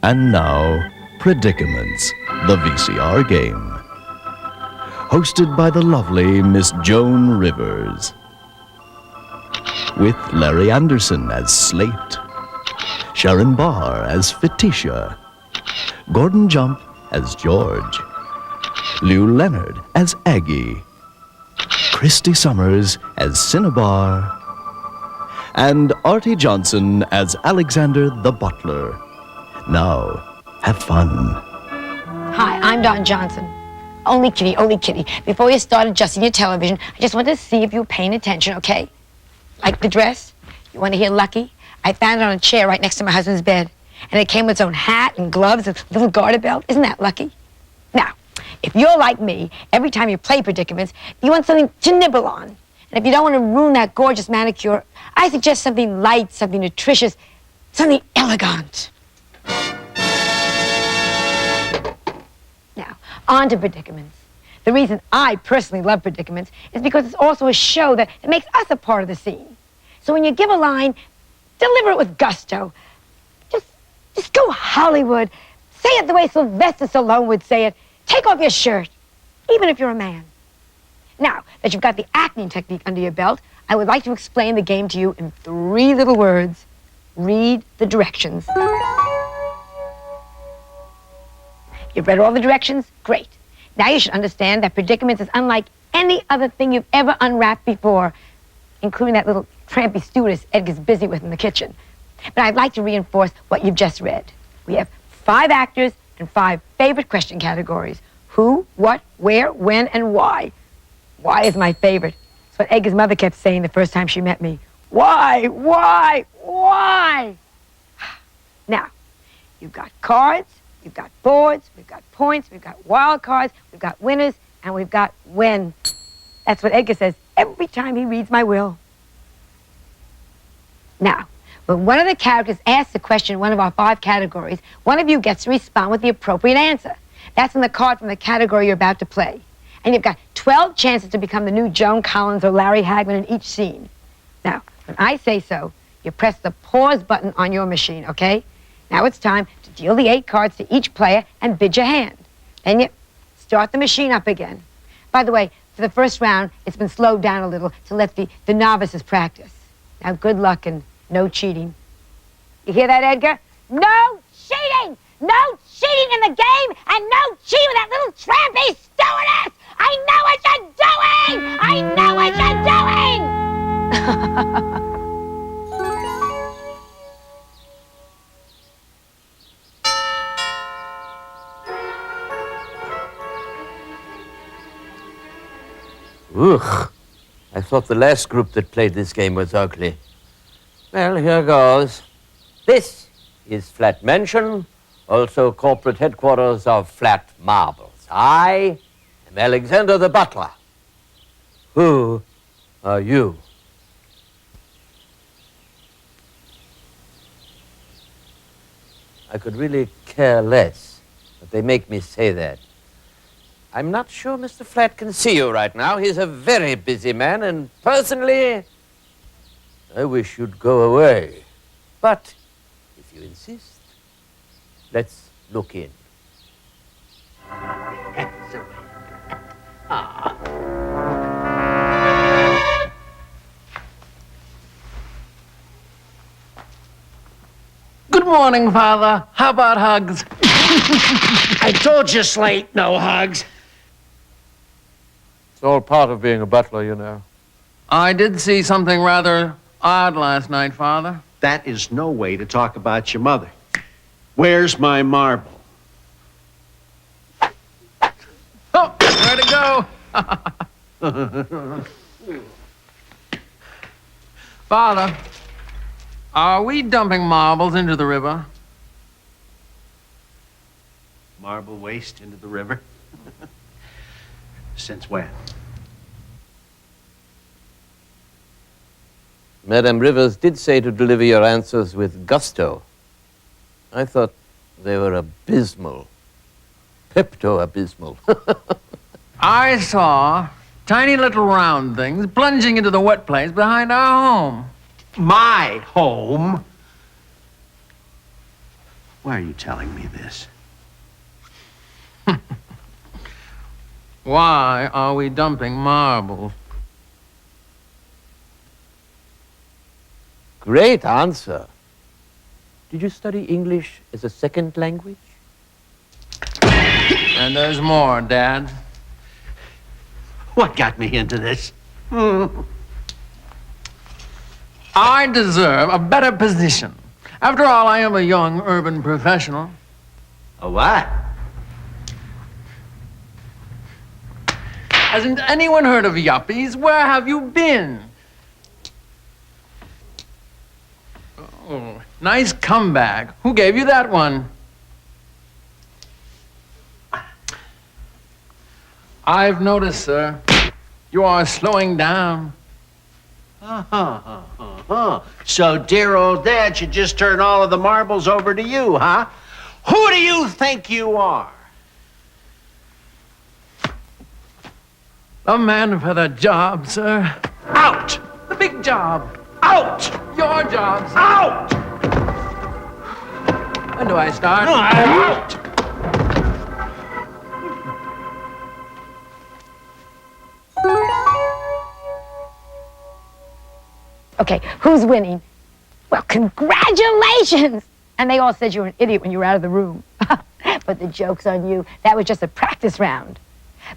And now, Predicaments, the VCR game. Hosted by the lovely Miss Joan Rivers. With Larry Anderson as Slate, Sharon Barr as Feticia, Gordon Jump as George, Lou Leonard as Aggie, Christy Summers as Cinnabar, and Artie Johnson as Alexander the Butler. Now, have fun. Hi, I'm Don Johnson. Only kiddie. Before you start adjusting your television, I just wanted to see if you were paying attention, okay? Like the dress? You want to hear Lucky? I found it on a chair right next to my husband's bed. And it came with its own hat and gloves and little garter belt. Isn't that lucky? Now, if you're like me, every time you play Predicaments, you want something to nibble on. And if you don't want to ruin that gorgeous manicure, I suggest something light, something nutritious, something elegant. Now, on to Predicaments. The reason I personally love Predicaments is because it's also a show that makes us a part of the scene. So when you give a line, deliver it with gusto. Just go Hollywood. Say it the way Sylvester Stallone would say it. Take off your shirt, even if you're a man. Now that you've got the acting technique under your belt, I would like to explain the game to you in 3 little words. Read the directions. You've read all the directions? Great. Now you should understand that Predicaments is unlike any other thing you've ever unwrapped before, including that little trampy stewardess Edgar's busy with in the kitchen. But I'd like to reinforce what you've just read. We have 5 actors and 5 favorite question categories. Who, what, where, when, and why. Why is my favorite. It's what Edgar's mother kept saying the first time she met me. Why? Now, you've got cards, you've got boards, we've got points, we've got wild cards, we've got winners, and we've got when. That's what Edgar says every time he reads my will. Now, when one of the characters asks a question in one of our 5 categories, one of you gets to respond with the appropriate answer. That's on the card from the category you're about to play. And you've got 12 chances to become the new Joan Collins or Larry Hagman in each scene. Now, when I say so, you press the pause button on your machine, okay? Now it's time to deal the 8 cards to each player and bid your hand. Then you start the machine up again. By the way, for the first round, it's been slowed down a little to let the novices practice. Now, good luck and no cheating. You hear that, Edgar? No cheating! No cheating in the game, and no cheating with that little trampy stewardess! I know what you're doing! Ugh. I thought the last group that played this game was ugly. Well, here goes. This is Flat Mansion, also corporate headquarters of Flat Marbles. I am Alexander the Butler. Who are you? I could really care less, but they make me say that. I'm not sure Mr. Flat can see you right now. He's a very busy man, and personally, I wish you'd go away. But if you insist, let's look in. Good morning, Father. How about hugs? I told you, Slate, no hugs. It's all part of being a butler, you know. I did see something rather odd last night, Father. That is no way to talk about your mother. Where's my marble? Oh, where'd it go? Father, are we dumping marbles into the river? Marble waste into the river? Since when? Madam Rivers did say to deliver your answers with gusto. I thought they were abysmal. Pepto-abysmal. I saw tiny little round things plunging into the wet place behind our home. My home? Why are you telling me this? Why are we dumping marbles? Great answer. Did you study English as a second language? And there's more, Dad. What got me into this? I deserve a better position. After all, I am a young urban professional. A what? Hasn't anyone heard of yuppies? Where have you been? Oh, nice comeback. Who gave you that one? I've noticed, sir, you are slowing down. So dear old Dad should just turn all of the marbles over to you, huh? Who do you think you are? The man for the job, sir. Out! The big job. Out! Your job, sir. Out! When do I start? Out! Okay, who's winning? Well, congratulations! And they all said you were an idiot when you were out of the room. But the joke's on you. That was just a practice round.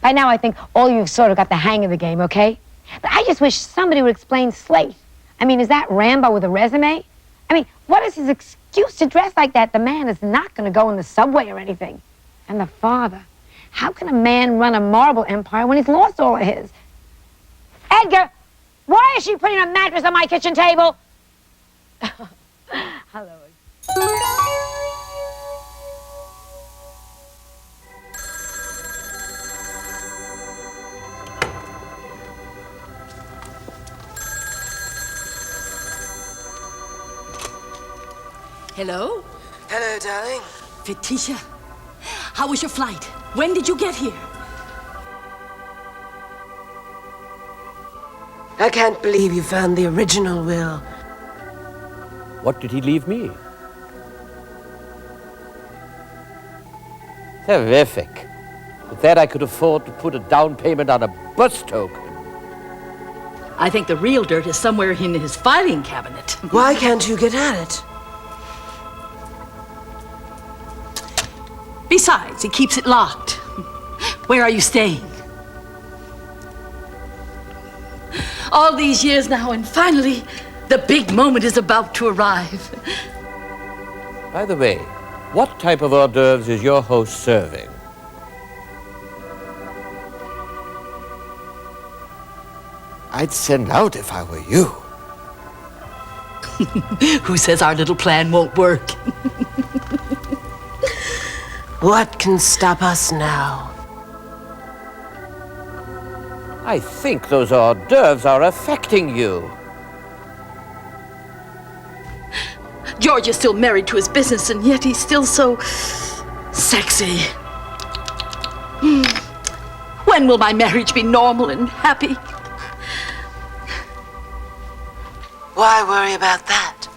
By now, I think all you've sort of got the hang of the game, okay? But I just wish somebody would explain Slate. I mean, is that Rambo with a resume? I mean, what is his excuse to dress like that? The man is not going to go in the subway or anything. And the father. How can a man run a marble empire when he's lost all of his? Edgar! Why is she putting a mattress on my kitchen table? Hello. Hello? Hello, darling. Letitia, how was your flight? When did you get here? I can't believe you found the original will. What did he leave me? Terrific. With that, I could afford to put a down payment on a bus token. I think the real dirt is somewhere in his filing cabinet. Why can't you get at it? Besides, he keeps it locked. Where are you staying? All these years now, and finally, the big moment is about to arrive. By the way, what type of hors d'oeuvres is your host serving? I'd send out if I were you. Who says our little plan won't work? What can stop us now? I think those hors d'oeuvres are affecting you. George is still married to his business, and yet he's still so sexy. When will my marriage be normal and happy? Why worry about that?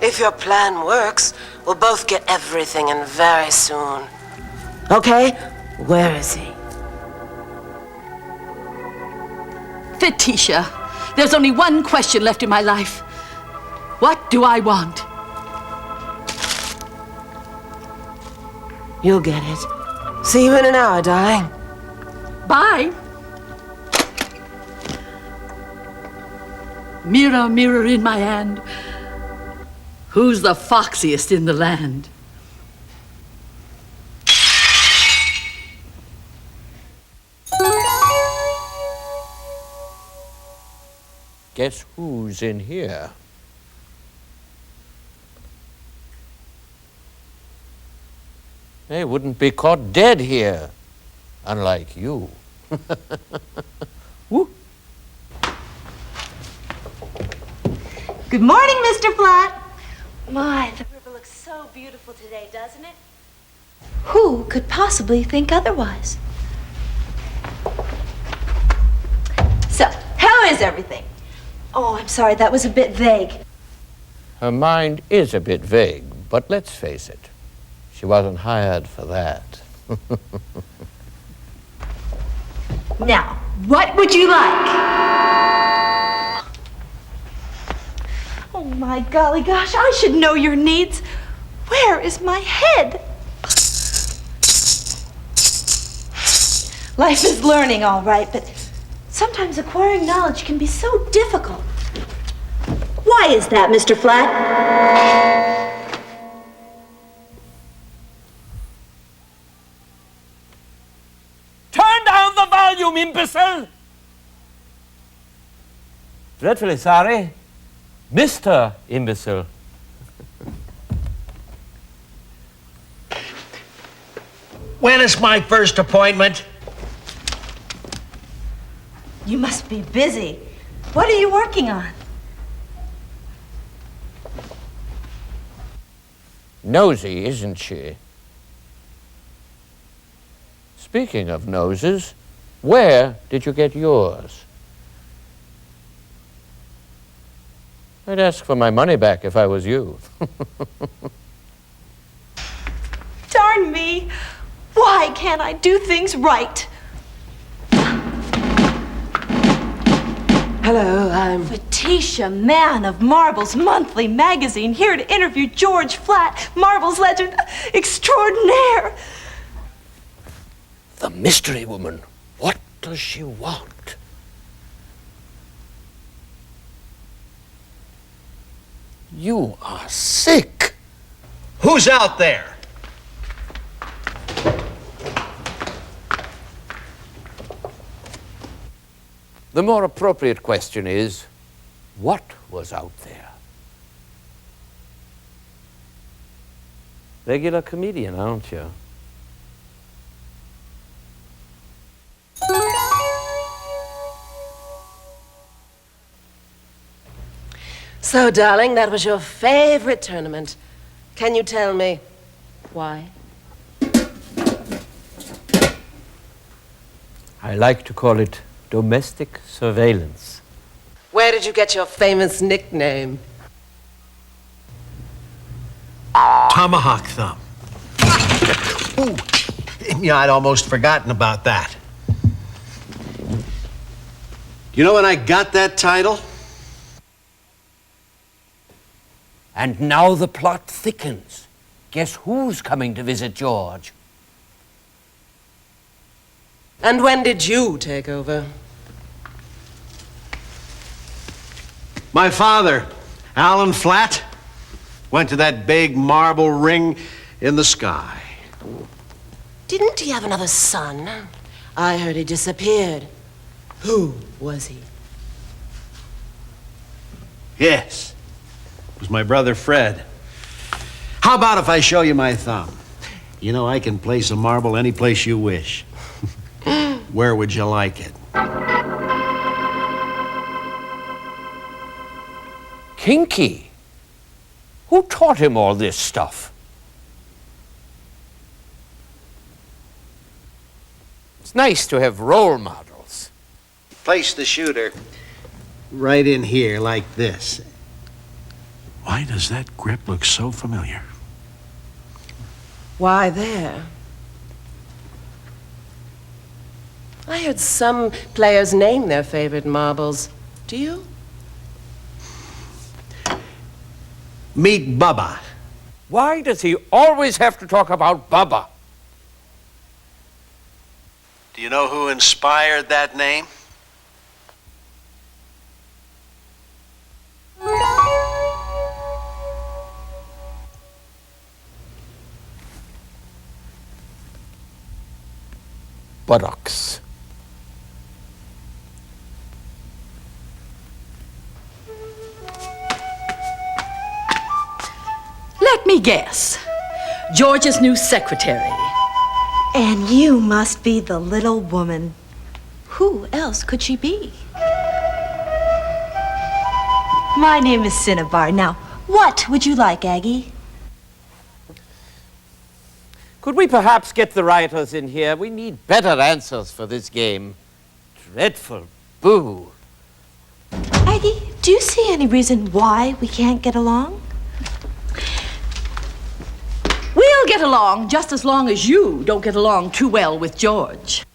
If your plan works, we'll both get everything and very soon. Okay? Where is he? Letitia, there's only one question left in my life. What do I want? You'll get it. See you in an hour, darling. Bye. Mirror, mirror in my hand, who's the foxiest in the land? Guess who's in here? They wouldn't be caught dead here, unlike you. Woo. Good morning, Mr. Flat. My, the river looks so beautiful today, doesn't it? Who could possibly think otherwise? So, how is everything? Oh, I'm sorry, that was a bit vague. Her mind is a bit vague, but let's face it, she wasn't hired for that. Now, what would you like? Oh my golly gosh, I should know your needs. Where is my head? Life is learning, all right, but sometimes acquiring knowledge can be so difficult. Why is that, Mr. Flat? Turn down the volume, imbecile! Dreadfully sorry, Mr. Imbecile. When is my first appointment? You must be busy. What are you working on? Nosy, isn't she? Speaking of noses, where did you get yours? I'd ask for my money back if I was you. Darn me. Why can't I do things right? Hello, I'm... Letitia, man of Marbles Monthly Magazine, here to interview George Flat, Marbles legend extraordinaire. The mystery woman. What does she want? You are sick. Who's out there? The more appropriate question is, what was out there? Regular comedian, aren't you? So, darling, that was your favorite tournament. Can you tell me why? I like to call it domestic surveillance. Where did you get your famous nickname? Tomahawk Thumb. Ooh, yeah, I'd almost forgotten about that. You know when I got that title? And now the plot thickens. Guess who's coming to visit George? And when did you take over? My father, Alan Flat, went to that big marble ring in the sky. Didn't he have another son? I heard he disappeared. Who was he? Yes, it was my brother Fred. How about if I show you my thumb? You know, I can place a marble any place you wish. Where would you like it? Kinky. Who taught him all this stuff? It's nice to have role models. Place the shooter right in here like this. Why does that grip look so familiar? Why there? I heard some players name their favorite marbles. Do you? Meet Bubba. Why does he always have to talk about Bubba? Do you know who inspired that name? Buttocks. Let me guess. George's new secretary. And you must be the little woman. Who else could she be? My name is Cinnabar. Now, what would you like, Aggie? Could we perhaps get the writers in here? We need better answers for this game. Dreadful boo. Aggie, do you see any reason why we can't get along? get along just as long as you don't get along too well with George.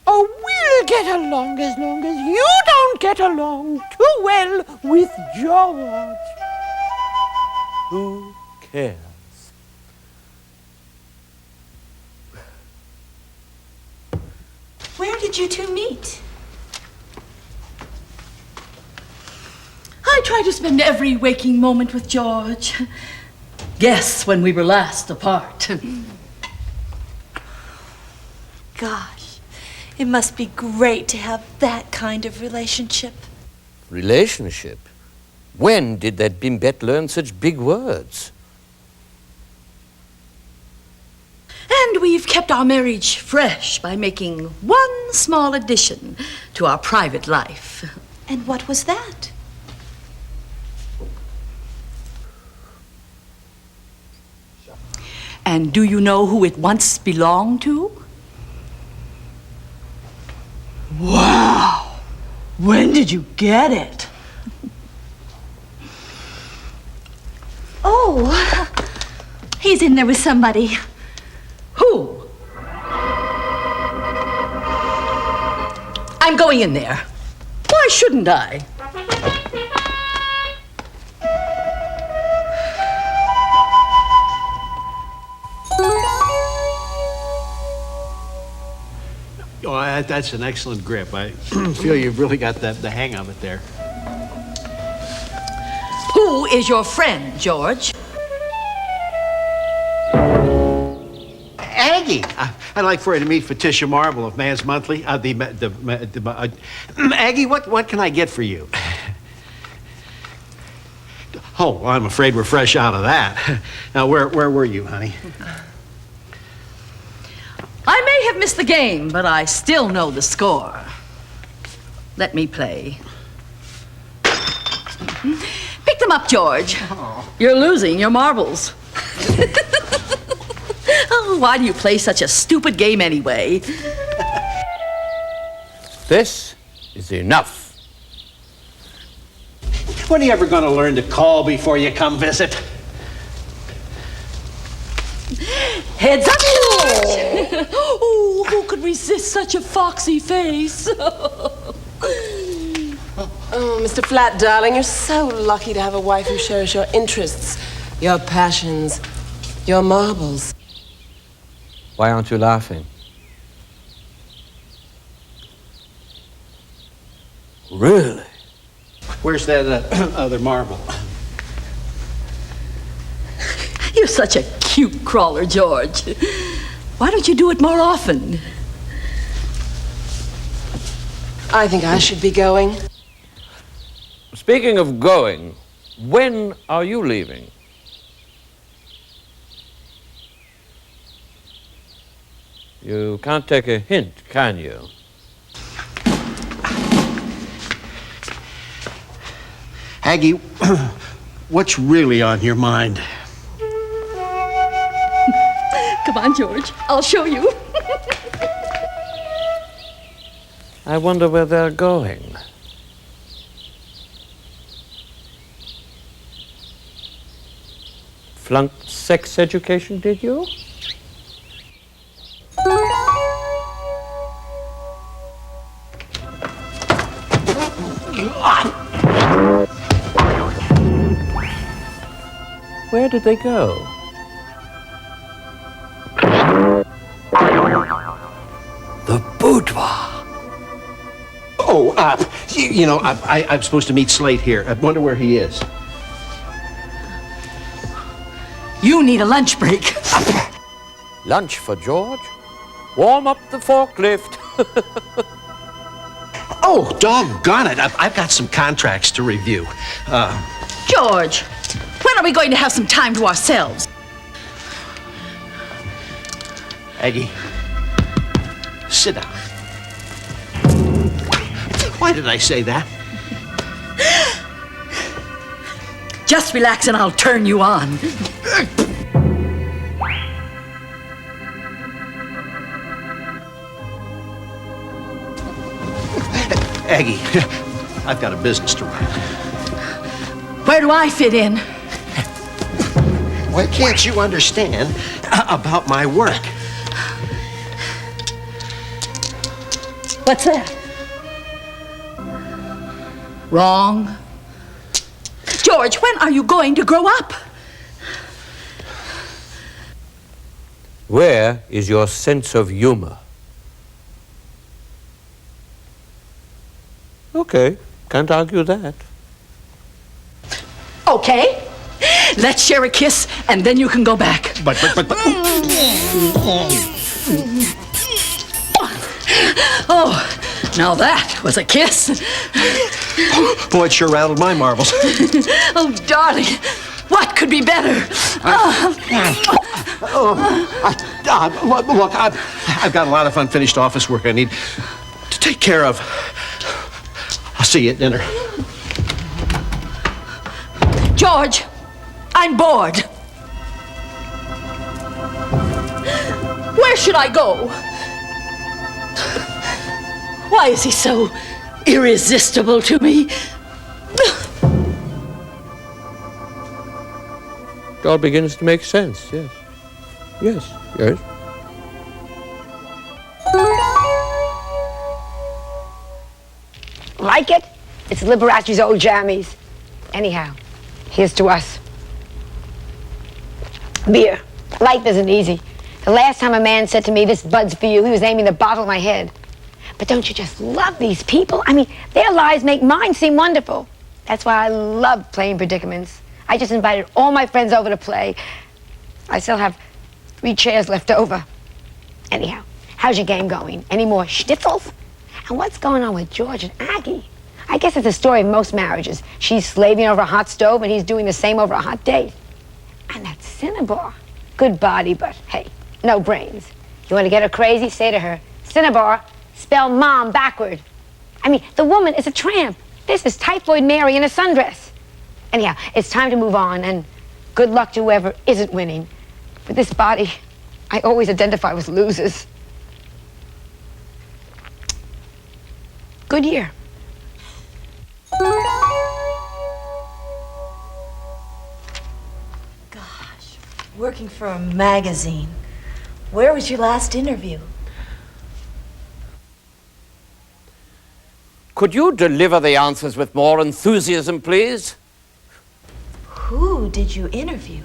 Oh, we'll get along as long as you don't get along too well with George. Who cares? Where did you two meet? I try to spend every waking moment with George. Guess when we were last apart. Gosh, it must be great to have that kind of relationship. Relationship? When did that bimbette learn such big words? And we've kept our marriage fresh by making one small addition to our private life. And what was that? And do you know who it once belonged to? Wow! When did you get it? Oh, he's in there with somebody. Who? I'm going in there. Why shouldn't I? Oh, that's an excellent grip. I feel you've really got the hang of it there. Who is your friend, George? Aggie! I'd like for you to meet Patricia Marble of Man's Monthly. Aggie, what can I get for you? Oh, well, I'm afraid we're fresh out of that. Now, where were you, honey? I may have missed the game, but I still know the score. Let me play. Pick them up, George. You're losing your marbles. Oh, why do you play such a stupid game anyway? This is enough. When are you ever going to learn to call before you come visit? Heads up, George! Oh, who could resist such a foxy face? Oh, Mr. Flat, darling, you're so lucky to have a wife who shares your interests, your passions, your marbles. Why aren't you laughing? Really? Where's that other marble? You're such a cute crawler, George. Why don't you do it more often? I think I should be going. Speaking of going, when are you leaving? You can't take a hint, can you? Aggie, what's really on your mind? Come on, George. I'll show you. I wonder where they're going. Flunked sex education, did you? Where did they go? The boudoir. Oh, I'm supposed to meet Slate here. I wonder where he is. You need a lunch break. Lunch for George? Warm up the forklift. Oh, doggone it. I've got some contracts to review. George, when are we going to have some time to ourselves? Aggie, sit down. Why did I say that? Just relax and I'll turn you on. Aggie, I've got a business to run. Where do I fit in? Why can't you understand about my work? What's that? Wrong. George, when are you going to grow up? Where is your sense of humor? Okay, can't argue that. Okay. Let's share a kiss, and then you can go back. But. Oh, now that was a kiss. Boy, it sure rattled my marbles. Oh, darling, what could be better? Look, I've got a lot of unfinished office work I need to take care of. I'll see you at dinner. George, I'm bored. Where should I go? Why is he so irresistible to me? It all begins to make sense, yes. Yes, yes. Like it? It's Liberace's old jammies. Anyhow, here's to us. Beer. Life isn't easy. The last time a man said to me, "This bud's for you," he was aiming the bottle at my head. But don't you just love these people? I mean, their lives make mine seem wonderful. That's why I love playing Predicaments. I just invited all my friends over to play. I still have 3 chairs left over. Anyhow, how's your game going? Any more schnitzels? And what's going on with George and Aggie? I guess it's the story of most marriages. She's slaving over a hot stove and he's doing the same over a hot date. And that Cinnabar. Good body, but hey, no brains. You want to get her crazy? Say to her, Cinnabar, spell mom backward. I mean, the woman is a tramp. This is Typhoid Mary in a sundress. Anyhow, it's time to move on, and good luck to whoever isn't winning. With this body, I always identify with losers. Good year. Gosh, working for a magazine. Where was your last interview? Could you deliver the answers with more enthusiasm, please? Who did you interview?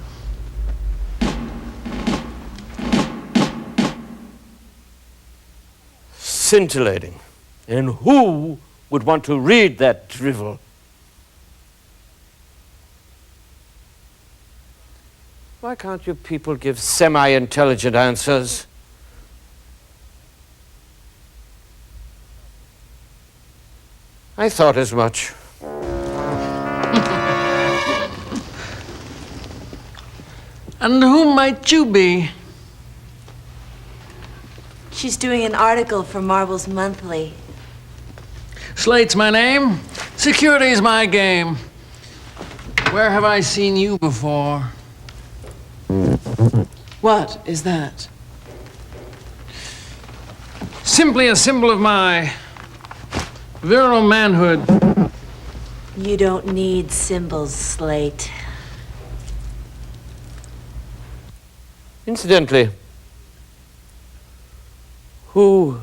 Scintillating. And who would want to read that drivel? Why can't you people give semi-intelligent answers? I thought as much. And who might you be? She's doing an article for Marbles Monthly. Slate's my name. Security's my game. Where have I seen you before? What is that? Simply a symbol of my virile manhood. You don't need symbols, Slate. Incidentally, who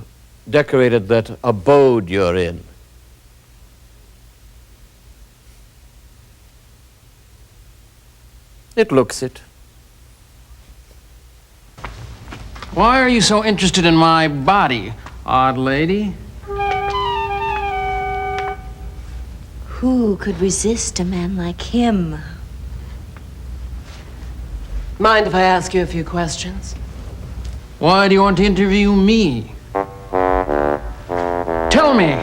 decorated that abode you're in? It looks it. Why are you so interested in my body, odd lady? Who could resist a man like him? Mind if I ask you a few questions? Why do you want to interview me? Tell me.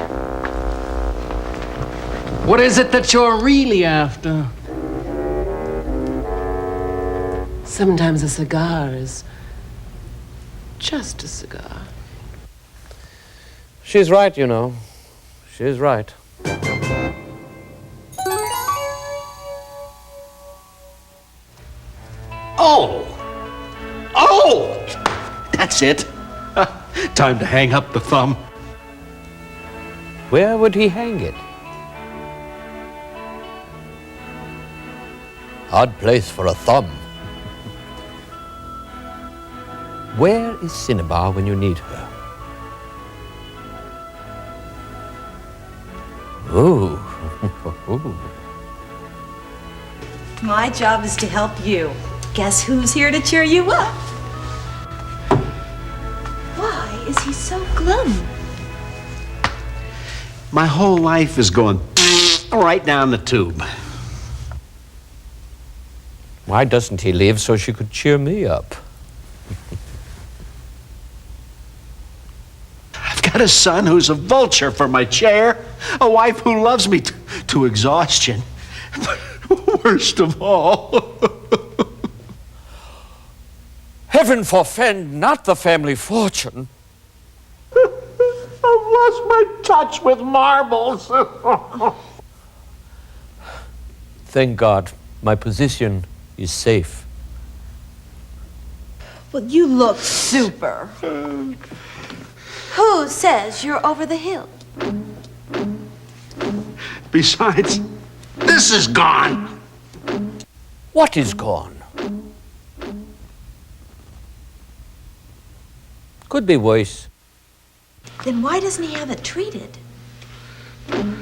What is it that you're really after? Sometimes a cigar is just a cigar. She's right, you know. She's right. Oh! That's it. Time to hang up the thumb. Where would he hang it? Odd place for a thumb. Where is Cinnabar when you need her? Oh. My job is to help you. Guess who's here to cheer you up? Why is he so glum? My whole life is going right down the tube. Why doesn't he leave so she could cheer me up? I've got a son who's a vulture for my chair, a wife who loves me to exhaustion. But worst of all... Heaven forfend not the family fortune. I've lost my touch with marbles. Thank God, my position is safe. Well, you look super. Who says you're over the hill? Besides, this is gone. What is gone? Could be worse. Then why doesn't he have it treated? You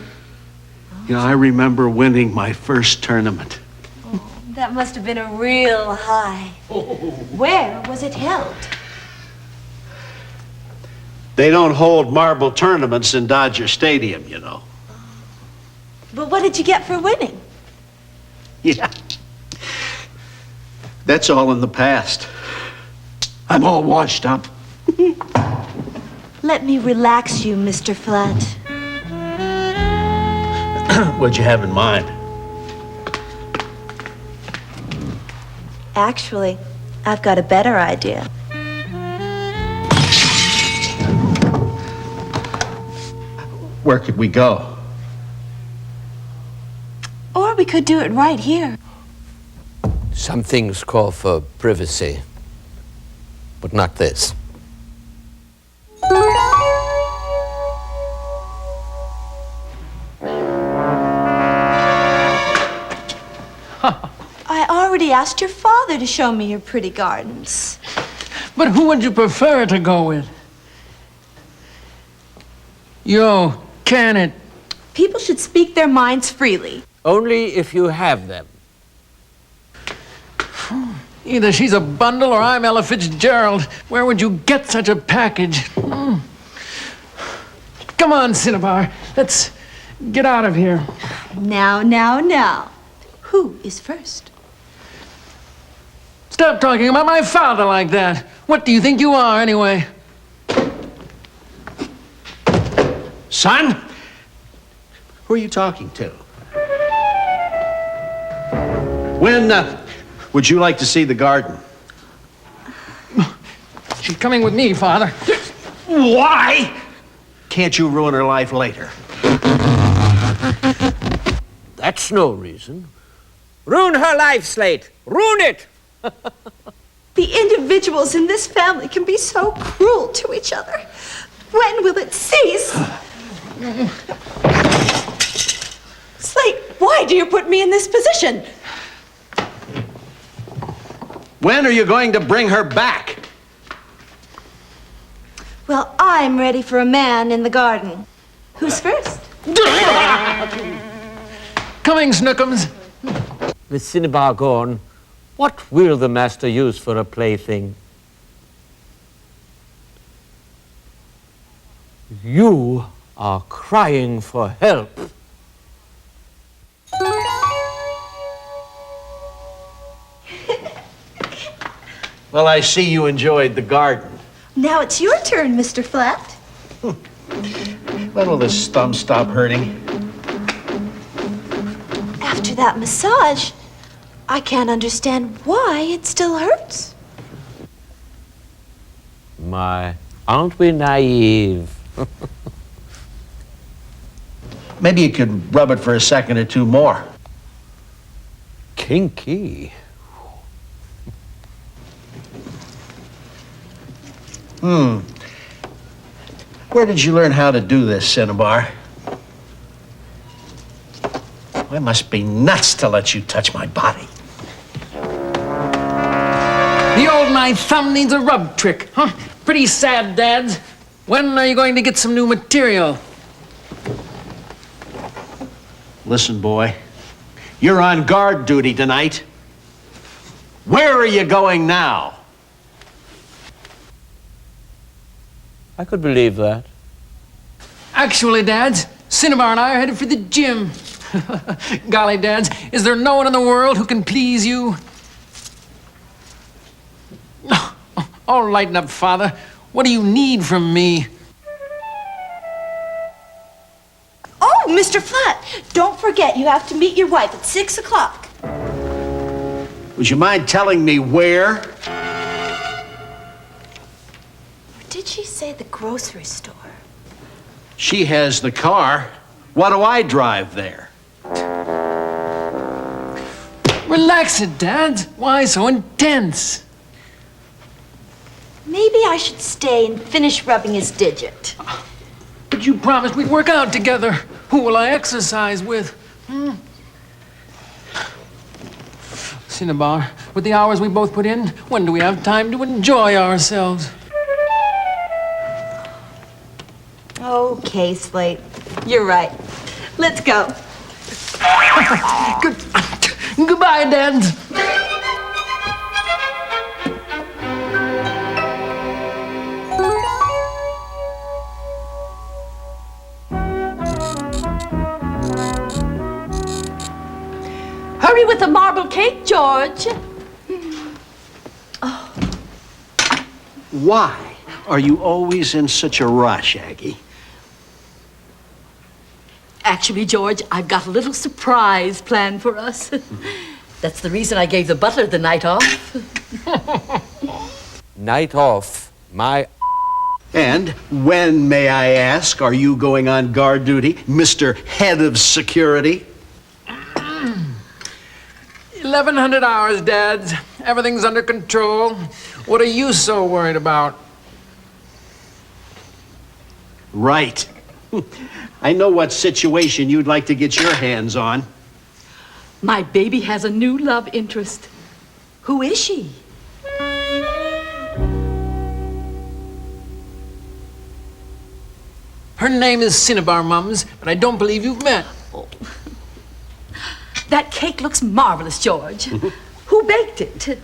know, I remember winning my first tournament. That must have been a real high. Where was it held? They don't hold marble tournaments in Dodger Stadium, you know. But what did you get for winning? Yeah. That's all in the past. I'm all washed up. Let me relax you, Mr. Flat. What'd you have in mind? Actually, I've got a better idea. Where could we go? Or we could do it right here. Some things call for privacy, but not this. I already asked your father to show me your pretty gardens. But who would you prefer to go with? Yo, can it? People should speak their minds freely. Only if you have them. Either she's a bundle or I'm Ella Fitzgerald. Where would you get such a package? Come on, Cinnabar. Let's get out of here. Now. Who is first? Stop talking about my father like that. What do you think you are, anyway? Son? Who are you talking to? When would you like to see the garden? She's coming with me, Father. Why? Can't you ruin her life later? That's no reason. Ruin her life, Slate. Ruin it! The individuals in this family can be so cruel to each other. When will it cease? Slate, why do you put me in this position? When are you going to bring her back? Well, I'm ready for a man in the garden. Who's first? Coming, Snookums. With Cinnabar gone, what will the master use for a plaything? You are crying for help. Well, I see you enjoyed the garden. Now it's your turn, Mr. Flat. When will this thumb stop hurting? After that massage, I can't understand why it still hurts. My, aren't we naive? Maybe you could rub it for a second or two more. Kinky. Where did you learn how to do this, Cinnabar? I must be nuts to let you touch my body. The old my thumb needs a rub trick, huh? Pretty sad, Dads. When are you going to get some new material? Listen, boy, you're on guard duty tonight. Where are you going now? I could believe that. Actually, Dads, Cinnabar and I are headed for the gym. Golly, Dads, is there no one in the world who can please you? Oh, lighten up, Father. What do you need from me? Oh, Mr. Flat, don't forget you have to meet your wife at 6 o'clock. Would you mind telling me where? Or did she say the grocery store? She has the car. Why do I drive there? Relax it, Dads. Why so intense? Maybe I should stay and finish rubbing his digit. But you promised we'd work out together. Who will I exercise with? Cinnabar, with the hours we both put in, when do we have time to enjoy ourselves? Okay, Slate. You're right. Let's go. Goodbye, Dads. Hurry with the marble cake, George. Why are you always in such a rush, Aggie? Actually, George, I've got a little surprise planned for us. That's the reason I gave the butler the night off. Night off, my... And when, may I ask, are you going on guard duty, Mr. Head of Security? 1,100 hours, Dads. Everything's under control. What are you so worried about? Right. I know what situation you'd like to get your hands on. My baby has a new love interest. Who is she? Her name is Cinnabar, Mums, but I don't believe you've met. That cake looks marvelous, George. Who baked it?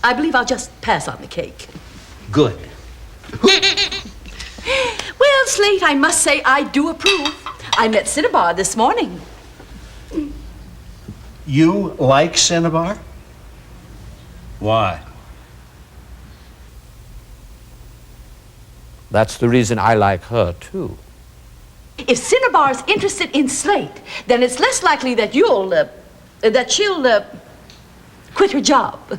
I believe I'll just pass on the cake. Good. Well, Slate, I must say I do approve. I met Cinnabar this morning. You like Cinnabar? Why? That's the reason I like her, too. If Cinnabar's interested in Slate, then it's less likely that she'll quit her job.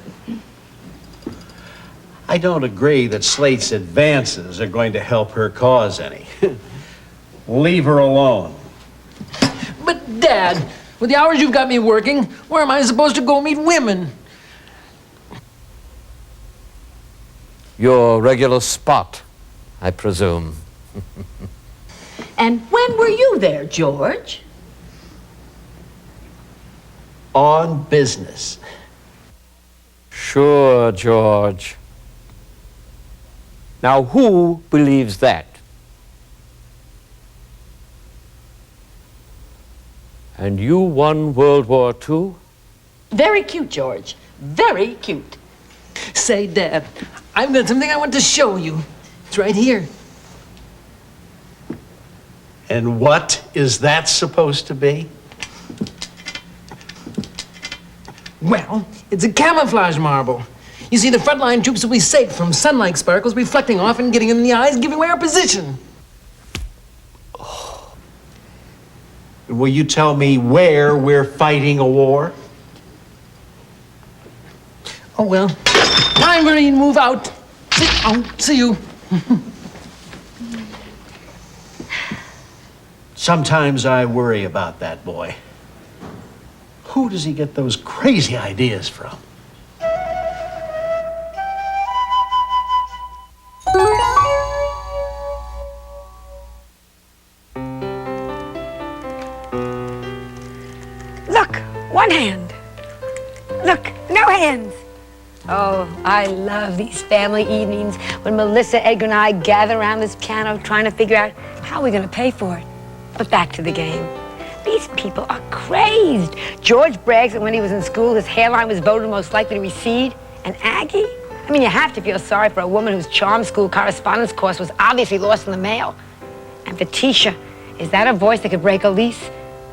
I don't agree that Slate's advances are going to help her cause any. Leave her alone. But, Dad, with the hours you've got me working, where am I supposed to go meet women? Your regular spot, I presume. And when were you there, George? On business. Sure, George. Now, who believes that? And you won World War II? Very cute, George. Very cute. Say, Dad, I've got something I want to show you. It's right here. And what is that supposed to be? Well, it's a camouflage marble. You see, the frontline troops will be safe from sunlight sparkles reflecting off and getting in the eyes, giving away our position. Will you tell me where we're fighting a war? Oh, well. Time for me to move out. See you. Sometimes I worry about that boy. Who does he get those crazy ideas from? Look, one hand. Look, no hands. Oh, I love these family evenings when Melissa, Edgar, and I gather around this piano trying to figure out how we're going to pay for it. But back to the game. These people are crazed. George brags that when he was in school, his hairline was voted most likely to recede. And Aggie? I mean, you have to feel sorry for a woman whose charm school correspondence course was obviously lost in the mail. And Fetisha, is that a voice that could break a lease?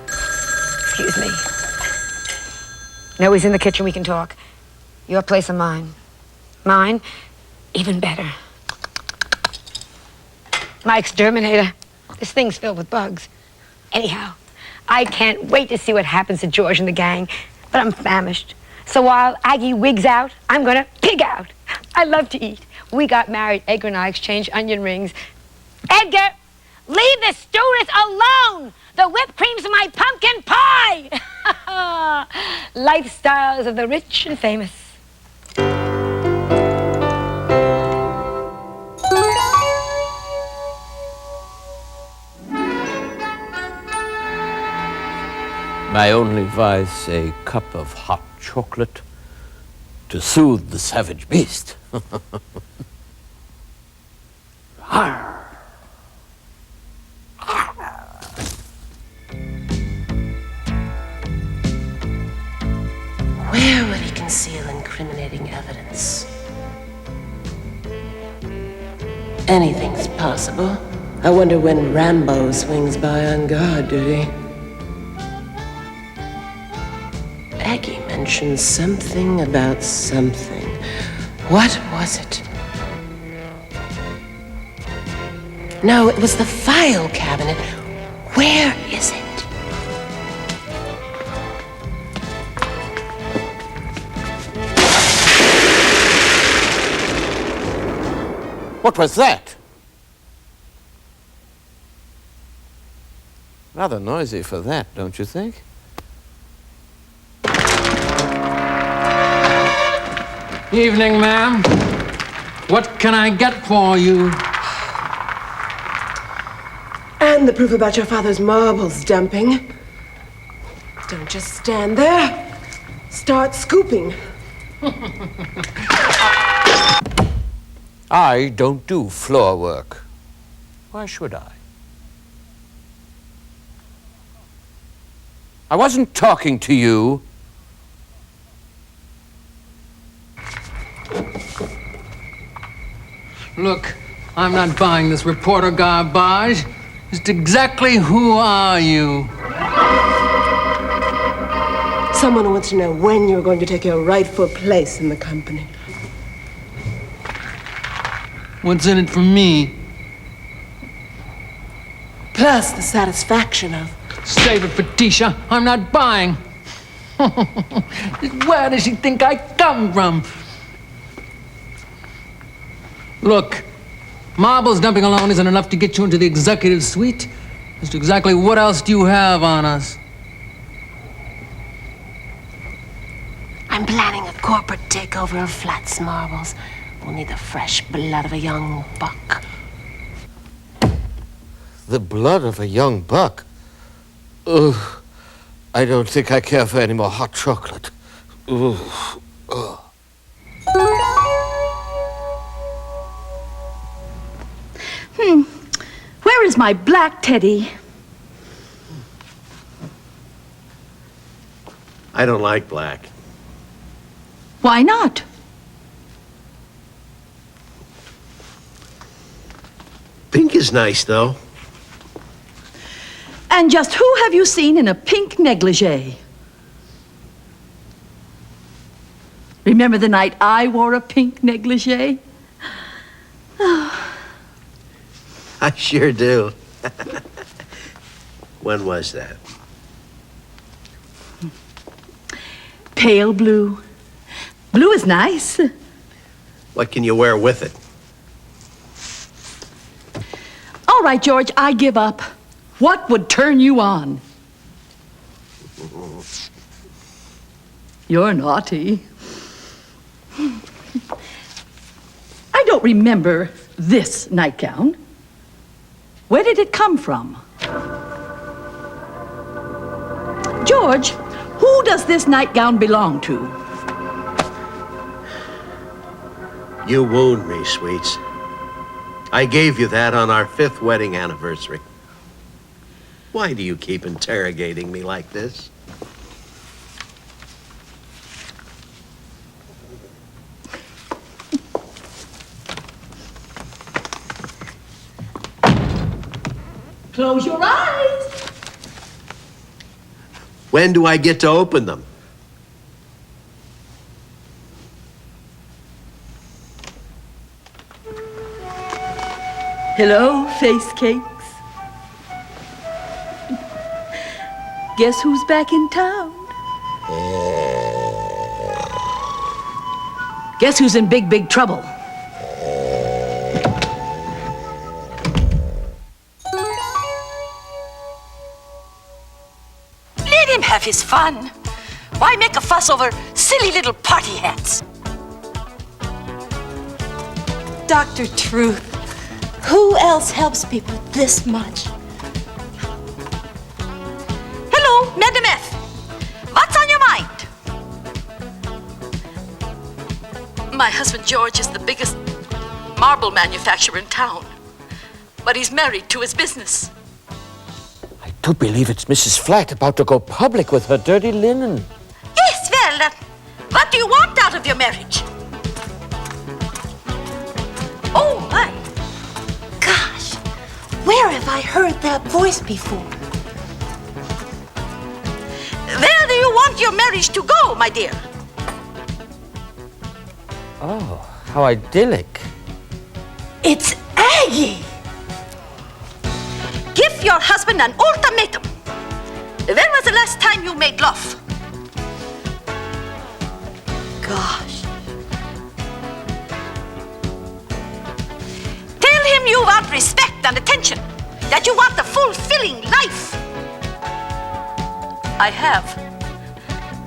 Excuse me. No, he's in the kitchen, we can talk. Your place or mine? Mine? Even better. My exterminator. This thing's filled with bugs. Anyhow, I can't wait to see what happens to George and the gang, but I'm famished. So while Aggie wigs out, I'm gonna pig out. I love to eat. We got married, Edgar and I exchanged onion rings. Edgar, leave the students alone! The whipped cream's my pumpkin pie! Lifestyles of the rich and famous. My only vice, a cup of hot chocolate to soothe the savage beast. Where would he conceal incriminating evidence? Anything's possible. I wonder when Rambo swings by on guard duty. Aggie mentioned something about something. What was it? No, it was the file cabinet. Where is it? What was that? Rather noisy for that, don't you think? Evening, ma'am. What can I get for you? And the proof about your father's marbles dumping. Don't just stand there. Start scooping. I don't do floor work. Why should I? I wasn't talking to you. Look, I'm not buying this reporter garbage. Just exactly who are you? Someone wants to know when you're going to take your rightful place in the company. What's in it for me? Plus the satisfaction of... Save it, Fetisha. I'm not buying. Where does she think I come from? Look, marbles dumping alone isn't enough to get you into the executive suite. Just exactly what else do you have on us? I'm planning a corporate takeover of Flat's marbles. We'll need the fresh blood of a young buck. The blood of a young buck? Ugh. I don't think I care for any more hot chocolate. Ugh. Ugh. Where is my black teddy? I don't like black. Why not? Pink is nice, though. And just who have you seen in a pink negligee? Remember the night I wore a pink negligee? I sure do. When was that? Pale blue. Blue is nice. What can you wear with it? All right, George, I give up. What would turn you on? You're naughty. I don't remember this nightgown. Where did it come from? George, who does this nightgown belong to? You wound me, sweets. I gave you that on our 5th wedding anniversary. Why do you keep interrogating me like this? Close your eyes. When do I get to open them? Hello, face cakes. Guess who's back in town? Guess who's in big, big trouble? Let him have his fun. Why make a fuss over silly little party hats? Dr. Truth, who else helps people this much? Hello, Madam F. What's on your mind? My husband George is the biggest marble manufacturer in town, but he's married to his business. I do believe it's Mrs. Flat about to go public with her dirty linen. Yes, well, what do you want out of your marriage? Oh, my. Gosh, where have I heard that voice before? Where do you want your marriage to go, my dear? Oh, how idyllic. It's Aggie. Give your husband an ultimatum. When was the last time you made love? Gosh. Tell him you want respect and attention, that you want a fulfilling life. I have.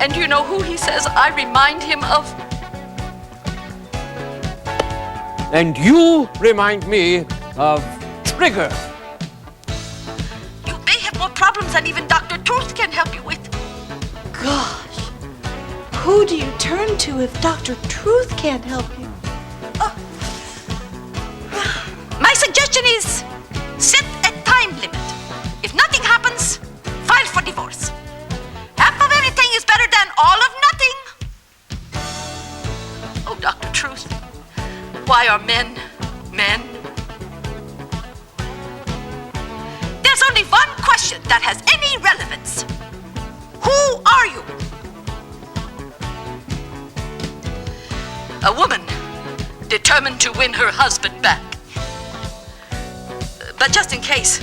And you know who he says I remind him of? And you remind me of Trigger. You may have more problems than even Dr. Truth can help you with. Gosh, who do you turn to if Dr. Truth can't help you? My suggestion is set a time limit. If nothing happens, file for divorce. Half of anything is better than all of nothing. Oh, Dr. Truth, why are men men? There's only one question that has any relevance. Who are you? A woman determined to win her husband back. But just in case,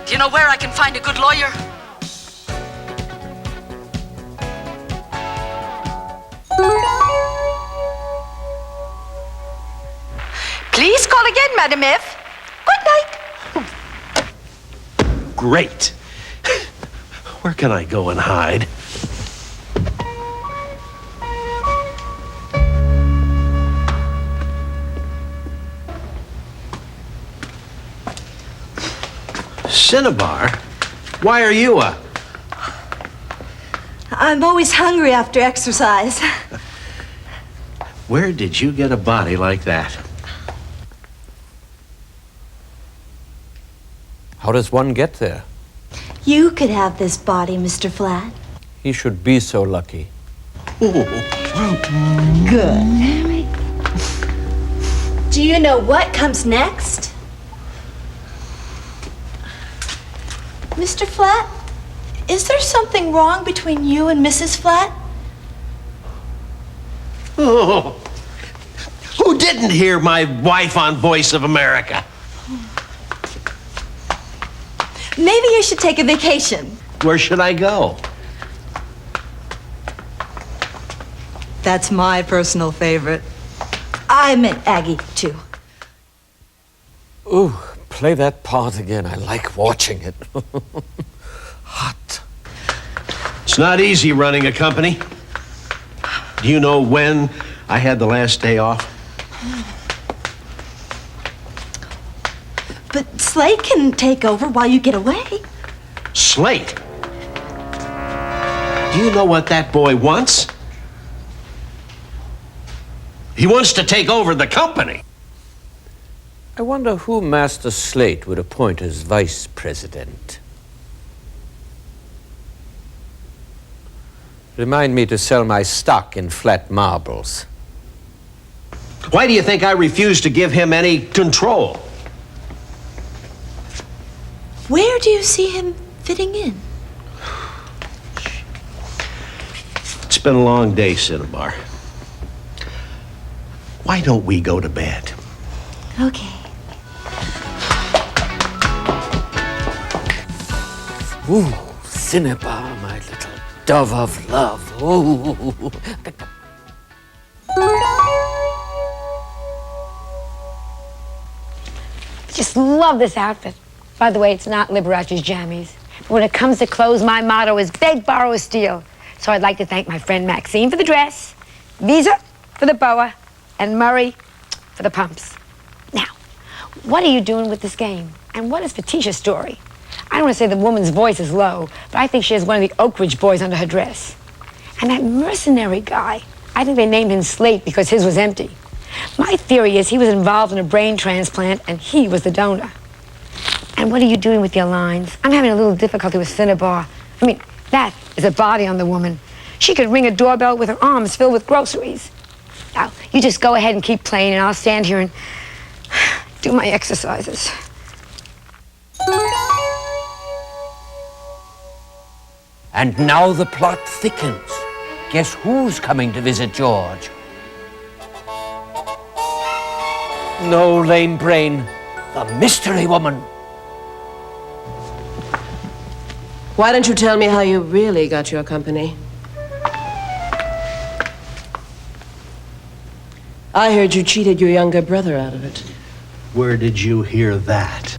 do you know where I can find a good lawyer? Please call again, Madam F. Good night. Great. Where can I go and hide? Cinnabar? Why are you up? I'm always hungry after exercise. Where did you get a body like that? How does one get there? You could have this body, Mr. Flat. He should be so lucky. Good. Do you know what comes next? Mr. Flat, is there something wrong between you and Mrs. Flat? Oh, who didn't hear my wife on Voice of America? Maybe you should take a vacation. Where should I go? That's my personal favorite. I meant Aggie, too. Ooh, play that part again. I like watching it. Hot. It's not easy running a company. Do you know when I had the last day off? But Slate can take over while you get away. Slate? Do you know what that boy wants? He wants to take over the company. I wonder who Master Slate would appoint as vice president. Remind me to sell my stock in flat marbles. Why do you think I refuse to give him any control? Where do you see him fitting in? It's been a long day, Cinnabar. Why don't we go to bed? Okay. Ooh, Cinnabar, my little dove of love. Ooh. Just love this outfit. By the way, it's not Liberace's jammies. But when it comes to clothes, my motto is beg, borrow, or steal. So I'd like to thank my friend Maxine for the dress, Visa for the boa, and Murray for the pumps. Now, what are you doing with this game? And what is Fetisha's story? I don't want to say the woman's voice is low, but I think she has one of the Oak Ridge boys under her dress. And that mercenary guy, I think they named him Slate because his was empty. My theory is he was involved in a brain transplant and he was the donor. And what are you doing with your lines? I'm having a little difficulty with Cinnabar. I mean, that is a body on the woman. She could ring a doorbell with her arms filled with groceries. Now, you just go ahead and keep playing and I'll stand here and do my exercises. And now the plot thickens. Guess who's coming to visit George? No lame brain, the mystery woman. Why don't you tell me how you really got your company? I heard you cheated your younger brother out of it. Where did you hear that?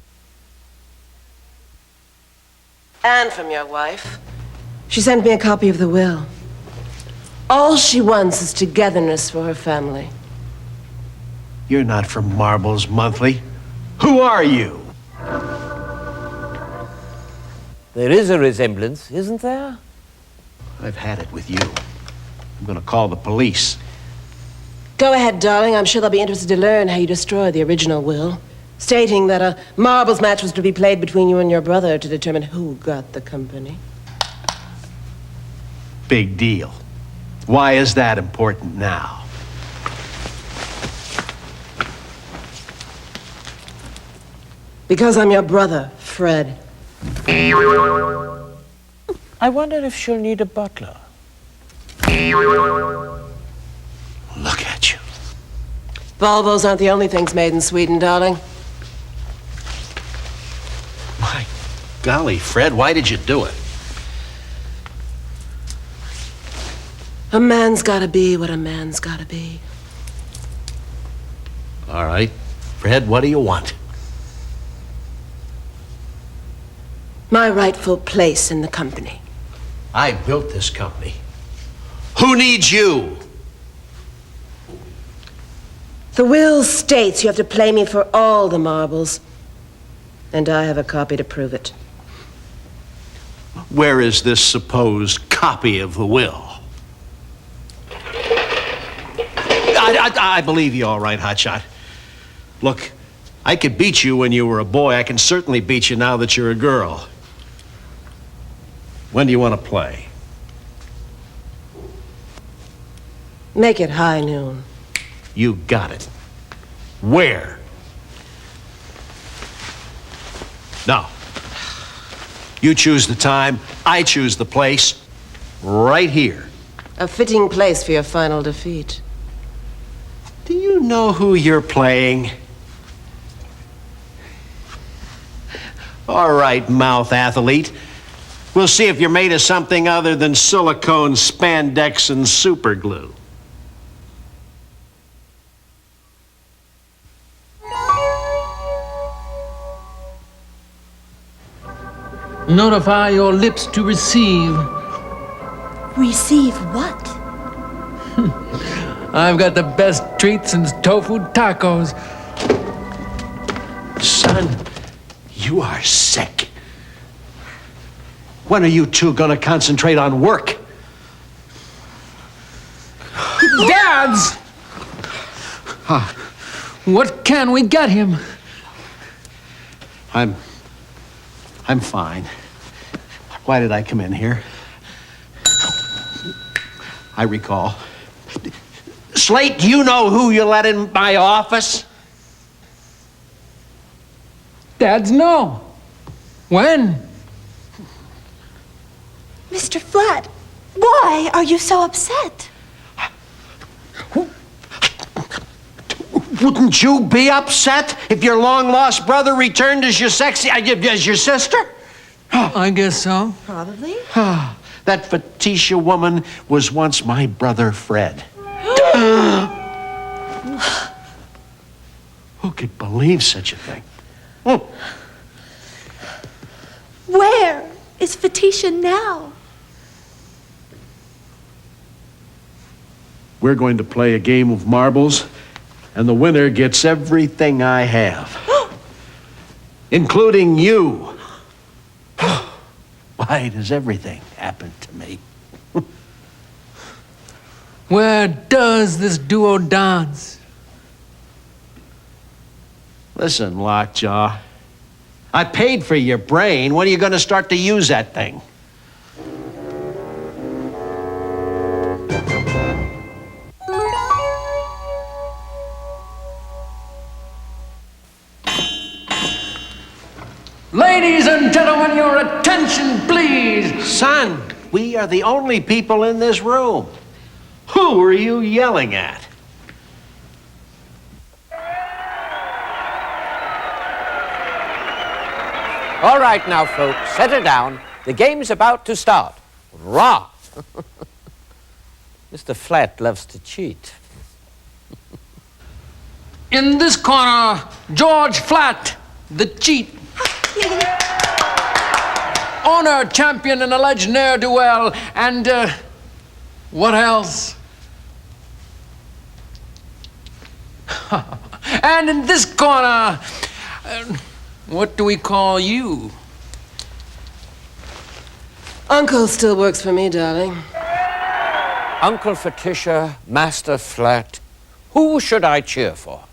And from your wife. She sent me a copy of the will. All she wants is togetherness for her family. You're not from Marbles Monthly. Who are you? There is a resemblance, isn't there? I've had it with you. I'm gonna call the police. Go ahead, darling. I'm sure they'll be interested to learn how you destroyed the original will, stating that a marbles match was to be played between you and your brother to determine who got the company. Big deal. Why is that important now? Because I'm your brother, Fred. I wonder if she'll need a butler. Look at you. Volvos aren't the only things made in Sweden, darling. My golly, Fred, why did you do it? A man's gotta be what a man's gotta be. All right. Fred, what do you want? My rightful place in the company. I built this company. Who needs you? The will states you have to play me for all the marbles. And I have a copy to prove it. Where is this supposed copy of the will? I believe you all right, Hotshot. Look, I could beat you when you were a boy. I can certainly beat you now that you're a girl. When do you want to play? Make it high noon. You got it. Where? No. You choose the time, I choose the place. Right here. A fitting place for your final defeat. Do you know who you're playing? All right, mouth athlete. We'll see if you're made of something other than silicone, spandex, and superglue. Notify your lips to receive. Receive what? I've got the best treats and tofu tacos. Son, you are sick. When are you two gonna concentrate on work? Dads! What can we get him? I'm fine. Why did I come in here? I recall. Slate, do you know who you let in my office? Dads, no. When? Mr. Flat, why are you so upset? Wouldn't you be upset if your long-lost brother returned as your as your sister? I guess so. Probably. That Feticia woman was once my brother Fred. Who could believe such a thing? Where is Feticia now? We're going to play a game of marbles, and the winner gets everything I have, including you. Why does everything happen to me? Where does this duo dance? Listen, Lockjaw. I paid for your brain. When are you going to start to use that thing? Ladies and gentlemen, your attention, please. Son, we are the only people in this room. Who are you yelling at? All right now, folks, settle down. The game's about to start. Rah! Mr. Flat loves to cheat. In this corner, George Flat, the cheat. Owner, champion, and alleged ne'er-do-well, and, what else? And in this corner, what do we call you? Uncle still works for me, darling. Uncle Feticia, Master Flat, who should I cheer for?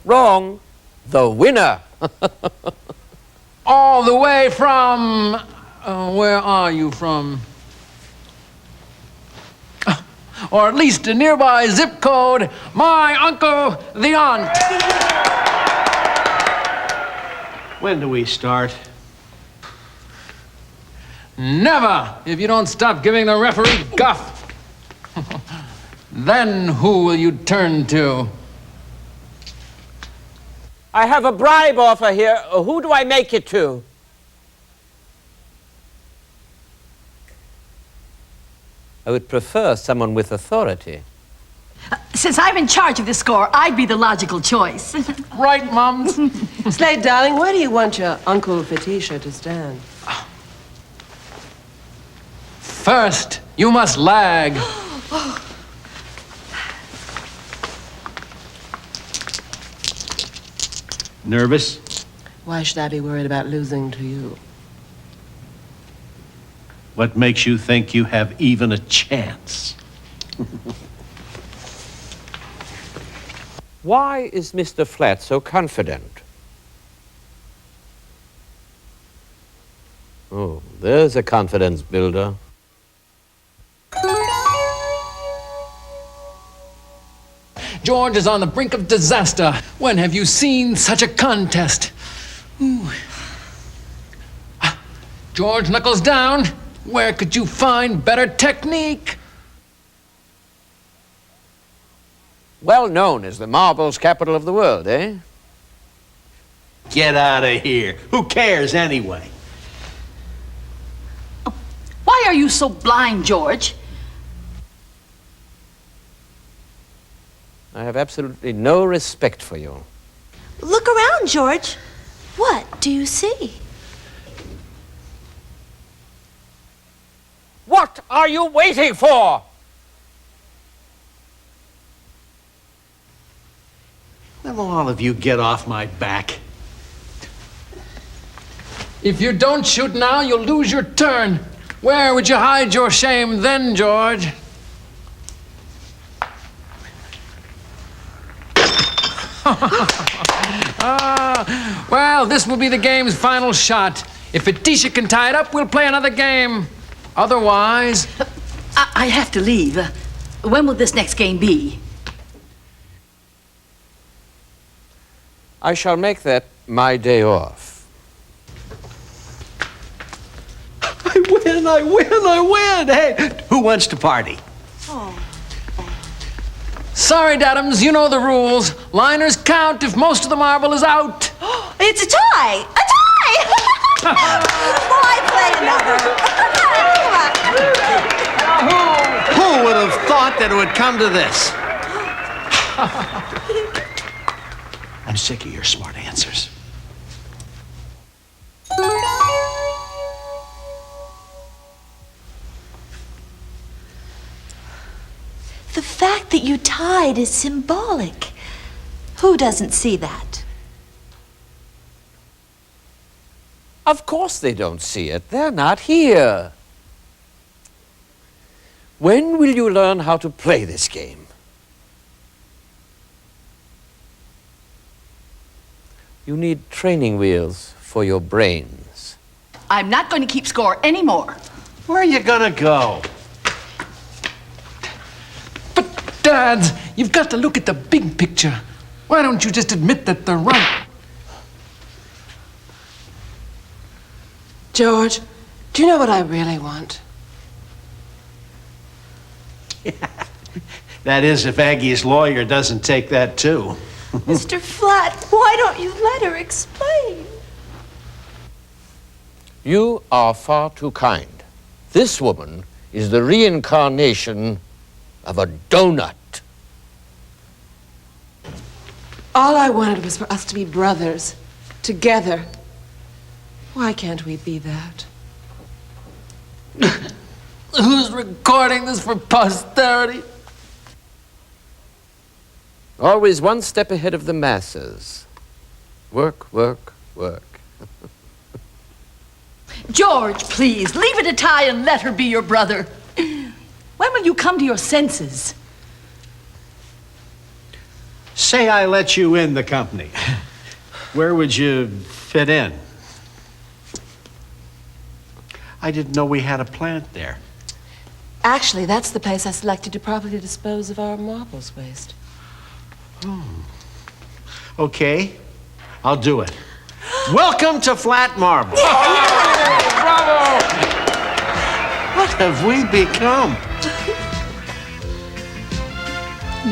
Wrong. The winner. All the way from... where are you from? Or at least a nearby zip code, my uncle, the aunt. When do we start? Never, if you don't stop giving the referee guff. Then who will you turn to? I have a bribe offer here. Who do I make it to? I would prefer someone with authority. Since I'm in charge of this score, I'd be the logical choice. Right, Mom? Slade, darling, where do you want your Uncle Feticia to stand? First, you must lag. Nervous? Why should I be worried about losing to you? What makes you think you have even a chance? Why is Mr. Flat so confident? Oh, there's a confidence builder. George is on the brink of disaster. When have you seen such a contest? Ooh. George knuckles down. Where could you find better technique? Well known as the marbles capital of the world, eh? Get out of here. Who cares anyway? Why are you so blind, George? I have absolutely no respect for you. Look around, George. What do you see? What are you waiting for? When will all of you get off my back? If you don't shoot now, you'll lose your turn. Where would you hide your shame then, George? Well, this will be the game's final shot. If Fetisha can tie it up, we'll play another game. Otherwise... I have to leave. When will this next game be? I shall make that my day off. I win! Hey, who wants to party? Sorry, Dadams, you know the rules. Liners count if most of the marble is out. It's a tie! A tie! Why play another? Who would have thought that it would come to this? I'm sick of your smart answers. The fact that you tied is symbolic. Who doesn't see that? Of course they don't see it. They're not here. When will you learn how to play this game? You need training wheels for your brains. I'm not going to keep score anymore. Where are you gonna go? Dad, you've got to look at the big picture. Why don't you just admit that they're right? George, do you know what I really want? That is, if Aggie's lawyer doesn't take that too. Mr. Flatt, why don't you let her explain? You are far too kind. This woman is the reincarnation of a donut. All I wanted was for us to be brothers, together. Why can't we be that? Who's recording this for posterity? Always one step ahead of the masses. Work, work, work. George, please, leave it a tie and let her be your brother. When will you come to your senses? Say I let you in the company. Where would you fit in? I didn't know we had a plant there. Actually, that's the place I selected to properly dispose of our marbles waste. Okay, I'll do it. Welcome to Flat Marble. Bravo! What have we become?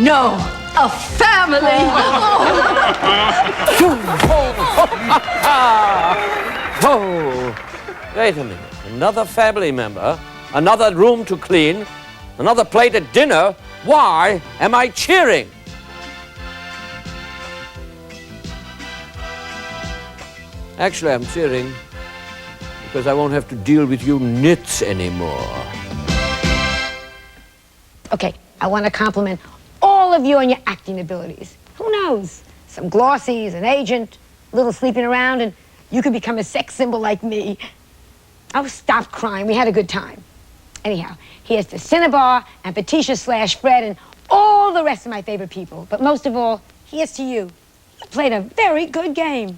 No, a family. Oh, wait a minute. Another family member, another room to clean, another plate at dinner. Why am I cheering? Actually, I'm cheering because I won't have to deal with you nits anymore. Okay, I want to compliment all of you on your acting abilities. Who knows? Some glossies, an agent, a little sleeping around, and you could become a sex symbol like me. Oh, stop crying. We had a good time. Anyhow, here's to Cinnabar and Fetisha/Fred and all the rest of my favorite people. But most of all, here's to you. You played a very good game.